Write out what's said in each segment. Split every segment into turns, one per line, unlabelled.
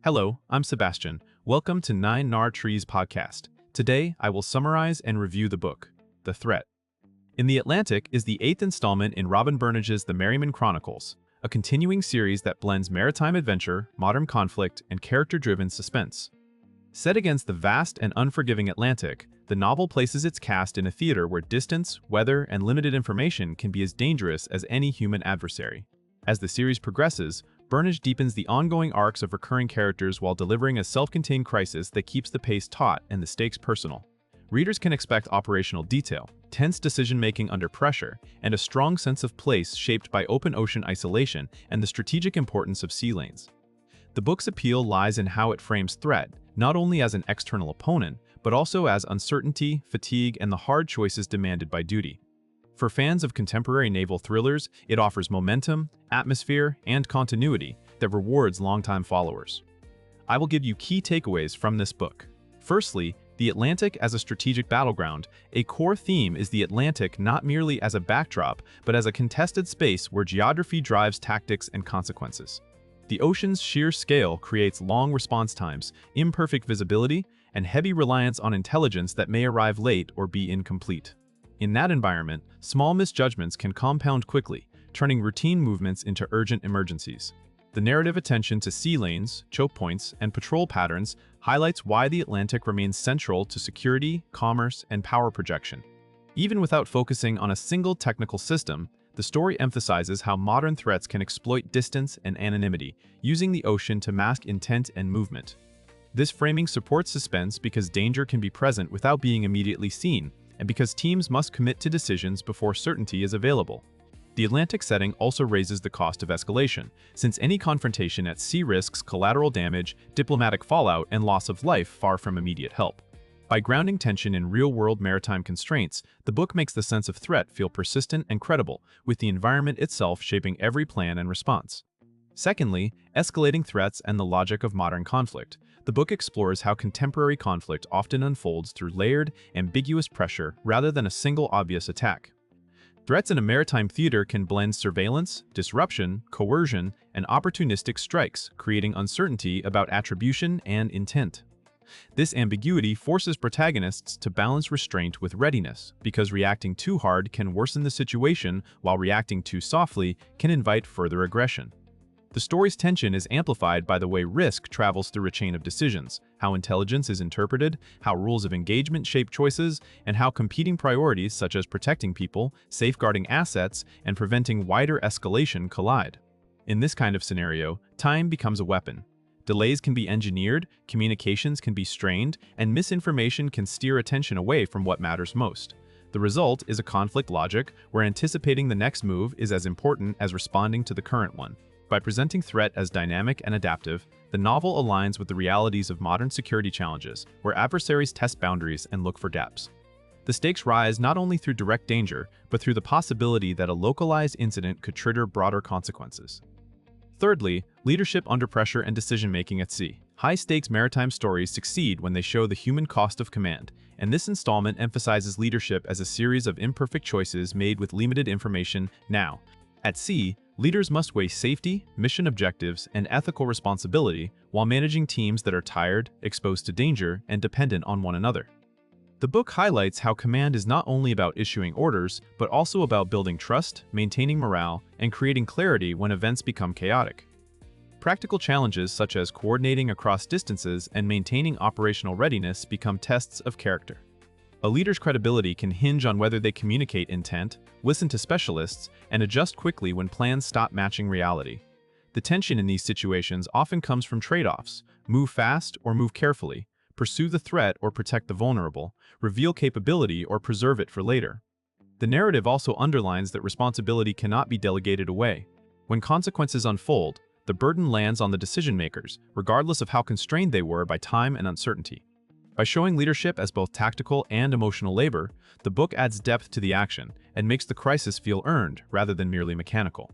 Hello, I'm Sebastian. Welcome to Nine Nar Trees podcast. Today, I will summarize and review the book, The Threat. In the Atlantic is the eighth installment in Robin Burnage's The Merriman Chronicles, a continuing series that blends maritime adventure, modern conflict, and character-driven suspense. Set against the vast and unforgiving Atlantic, the novel places its cast in a theater where distance, weather, and limited information can be as dangerous as any human adversary. As the series progresses, Burnage deepens the ongoing arcs of recurring characters while delivering a self-contained crisis that keeps the pace taut and the stakes personal. Readers can expect operational detail, tense decision-making under pressure, and a strong sense of place shaped by open ocean isolation and the strategic importance of sea lanes. The book's appeal lies in how it frames threat, not only as an external opponent, but also as uncertainty, fatigue, and the hard choices demanded by duty. For fans of contemporary naval thrillers, it offers momentum, atmosphere, and continuity that rewards longtime followers. I will give you key takeaways from this book. Firstly, the Atlantic as a strategic battleground. A core theme is the Atlantic not merely as a backdrop, but as a contested space where geography drives tactics and consequences. The ocean's sheer scale creates long response times, imperfect visibility, and heavy reliance on intelligence that may arrive late or be incomplete. In that environment, small misjudgments can compound quickly, turning routine movements into urgent emergencies. The narrative attention to sea lanes, chokepoints, and patrol patterns highlights why the Atlantic remains central to security, commerce, and power projection. Even without focusing on a single technical system, the story emphasizes how modern threats can exploit distance and anonymity, using the ocean to mask intent and movement. This framing supports suspense because danger can be present without being immediately seen, and because teams must commit to decisions before certainty is available. The Atlantic setting also raises the cost of escalation, since any confrontation at sea risks collateral damage, diplomatic fallout, and loss of life far from immediate help. By grounding tension in real-world maritime constraints, the book makes the sense of threat feel persistent and credible, with the environment itself shaping every plan and response. Secondly, escalating threats and the logic of modern conflict. The book explores how contemporary conflict often unfolds through layered, ambiguous pressure rather than a single obvious attack. Threats in a maritime theater can blend surveillance, disruption, coercion, and opportunistic strikes, creating uncertainty about attribution and intent. This ambiguity forces protagonists to balance restraint with readiness, because reacting too hard can worsen the situation while reacting too softly can invite further aggression. The story's tension is amplified by the way risk travels through a chain of decisions, how intelligence is interpreted, how rules of engagement shape choices, and how competing priorities such as protecting people, safeguarding assets, and preventing wider escalation collide. In this kind of scenario, time becomes a weapon. Delays can be engineered, communications can be strained, and misinformation can steer attention away from what matters most. The result is a conflict logic where anticipating the next move is as important as responding to the current one. By presenting threat as dynamic and adaptive, the novel aligns with the realities of modern security challenges, where adversaries test boundaries and look for gaps. The stakes rise not only through direct danger, but through the possibility that a localized incident could trigger broader consequences. Thirdly, leadership under pressure and decision-making at sea. High-stakes maritime stories succeed when they show the human cost of command, and this installment emphasizes leadership as a series of imperfect choices made with limited information now. At sea, leaders must weigh safety, mission objectives, and ethical responsibility while managing teams that are tired, exposed to danger, and dependent on one another. The book highlights how command is not only about issuing orders, but also about building trust, maintaining morale, and creating clarity when events become chaotic. Practical challenges such as coordinating across distances and maintaining operational readiness become tests of character. A leader's credibility can hinge on whether they communicate intent, listen to specialists, and adjust quickly when plans stop matching reality. The tension in these situations often comes from trade-offs: move fast or move carefully, pursue the threat or protect the vulnerable, reveal capability or preserve it for later. The narrative also underlines that responsibility cannot be delegated away. When consequences unfold, the burden lands on the decision-makers, regardless of how constrained they were by time and uncertainty. By showing leadership as both tactical and emotional labor, the book adds depth to the action and makes the crisis feel earned rather than merely mechanical.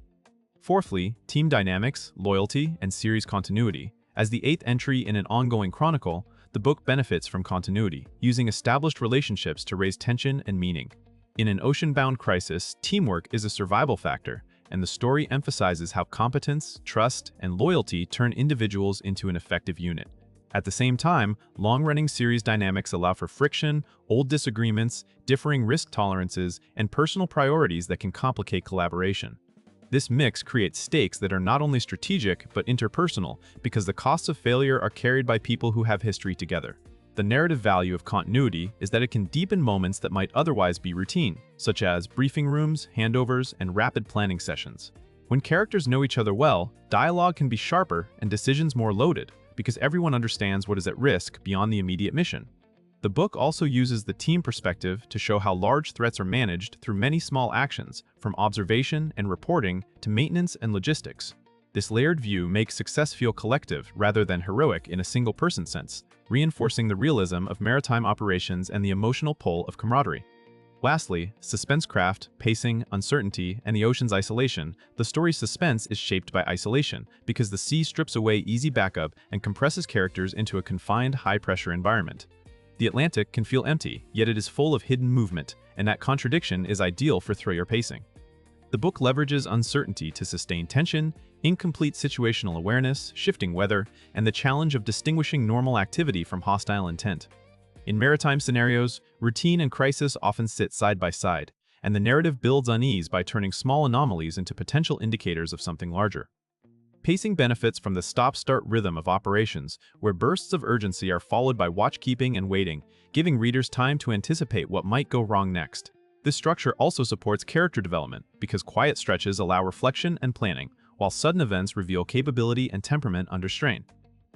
Fourthly, team dynamics, loyalty, and series continuity. As the eighth entry in an ongoing chronicle, the book benefits from continuity, using established relationships to raise tension and meaning. In an ocean-bound crisis, teamwork is a survival factor, and the story emphasizes how competence, trust, and loyalty turn individuals into an effective unit. At the same time, long-running series dynamics allow for friction, old disagreements, differing risk tolerances, and personal priorities that can complicate collaboration. This mix creates stakes that are not only strategic but interpersonal because the costs of failure are carried by people who have history together. The narrative value of continuity is that it can deepen moments that might otherwise be routine, such as briefing rooms, handovers, and rapid planning sessions. When characters know each other well, dialogue can be sharper and decisions more loaded, because everyone understands what is at risk beyond the immediate mission. The book also uses the team perspective to show how large threats are managed through many small actions, from observation and reporting to maintenance and logistics. This layered view makes success feel collective rather than heroic in a single-person sense, reinforcing the realism of maritime operations and the emotional pull of camaraderie. Lastly, suspense craft, pacing, uncertainty, and the ocean's isolation. The story's suspense is shaped by isolation because the sea strips away easy backup and compresses characters into a confined, high-pressure environment. The Atlantic can feel empty, yet it is full of hidden movement, and that contradiction is ideal for thriller pacing. The book leverages uncertainty to sustain tension, incomplete situational awareness, shifting weather, and the challenge of distinguishing normal activity from hostile intent. In maritime scenarios, routine and crisis often sit side by side, and the narrative builds unease by turning small anomalies into potential indicators of something larger. Pacing benefits from the stop-start rhythm of operations, where bursts of urgency are followed by watchkeeping and waiting, giving readers time to anticipate what might go wrong next. This structure also supports character development, because quiet stretches allow reflection and planning, while sudden events reveal capability and temperament under strain.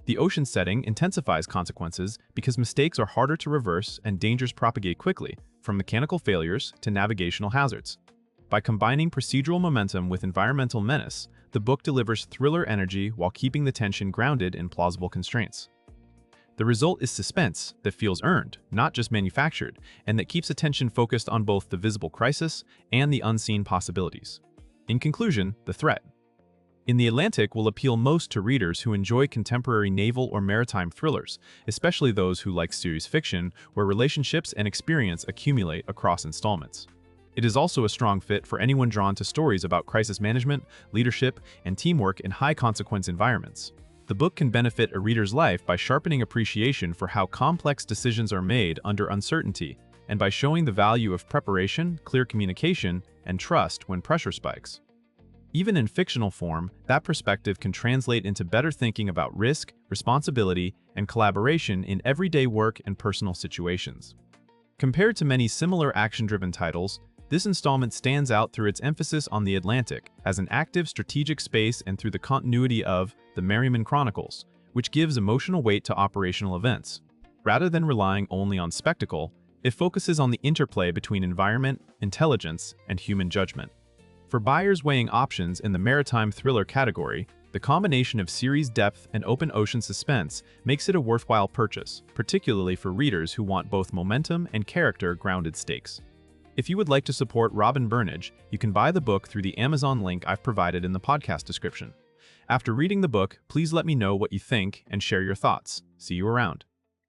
The ocean setting intensifies consequences because mistakes are harder to reverse and dangers propagate quickly, from mechanical failures to navigational hazards. By combining procedural momentum with environmental menace, the book delivers thriller energy while keeping the tension grounded in plausible constraints. The result is suspense that feels earned, not just manufactured, and that keeps attention focused on both the visible crisis and the unseen possibilities. In conclusion, the threat in the Atlantic will appeal most to readers who enjoy contemporary naval or maritime thrillers, especially those who like series fiction where relationships and experience accumulate across installments. It is also a strong fit for anyone drawn to stories about crisis management, leadership, and teamwork in high-consequence environments. The book can benefit a reader's life by sharpening appreciation for how complex decisions are made under uncertainty, and by showing the value of preparation, clear communication, and trust when pressure spikes. Even in fictional form, that perspective can translate into better thinking about risk, responsibility, and collaboration in everyday work and personal situations. Compared to many similar action-driven titles, this installment stands out through its emphasis on the Atlantic as an active strategic space and through the continuity of the Maritime Chronicles, which gives emotional weight to operational events. Rather than relying only on spectacle, it focuses on the interplay between environment, intelligence, and human judgment. For buyers weighing options in the maritime thriller category, the combination of series depth and open ocean suspense makes it a worthwhile purchase, particularly for readers who want both momentum and character-grounded stakes. If you would like to support Robin Burnage, you can buy the book through the Amazon link I've provided in the podcast description. After reading the book, please let me know what you think and share your thoughts. See you around.